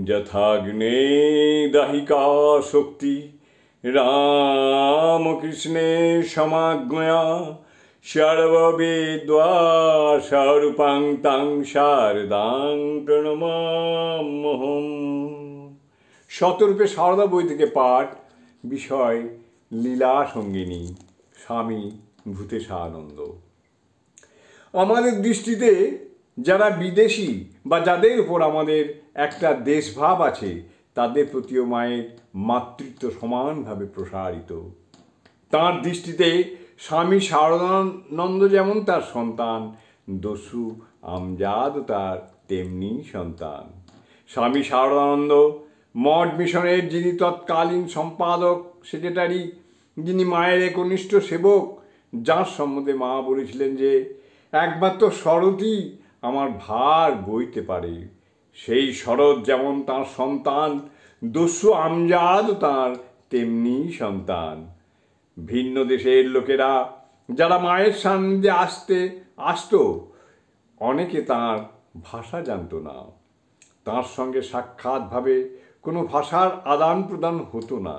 যথাগ্নে দাহিকা শক্তি রামকৃষ্ণে সমাজ্ঞয়া সর্ববেদ্বা স্বরূপাং তাং শারদাং প্রণমাম্যহম। শতরূপে সারদা বই থেকে পাঠ। বিষয় লীলা সঙ্গিনী, স্বামী ভূতেশানন্দ। আমাদের দৃষ্টিতে যারা বিদেশি বা যাদের উপর আমাদের একটা দেশভাব আছে, তাদের প্রতিও মায়ের মাতৃত্ব সমানভাবে প্রসারিত। তাঁর দৃষ্টিতে স্বামী সারদানন্দ যেমন তার সন্তান, দস্যু আমজাদ তার তেমনি সন্তান। স্বামী সারদানন্দ মঠ মিশনের যিনি তৎকালীন সম্পাদক সেক্রেটারি, যিনি মায়ের একনিষ্ঠ সেবক, যার সম্বন্ধে মা বলেছিলেন যে একমাত্র শরৎই আমার ভার বইতে পারে, সেই শরৎ যেমন তাঁর সন্তান, দস্যু আমজাদ তাঁর তেমনি সন্তান। ভিন্ন দেশের লোকেরা যারা মায়ের সান্নিধ্যে আসতো, অনেকে তাঁর ভাষা জানত না। তাঁর সঙ্গে সাক্ষাৎভাবে কোনো ভাষার আদান প্রদান হতো না,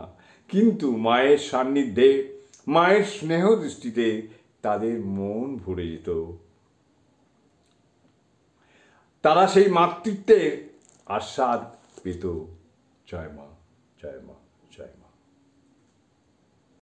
কিন্তু মায়ের সান্নিধ্যে, মায়ের স্নেহ দৃষ্টিতে তাদের মন ভরে যেত। তারা সেই মাতৃত্বের আস্বাদ পেত। জয় মা, জয় মা।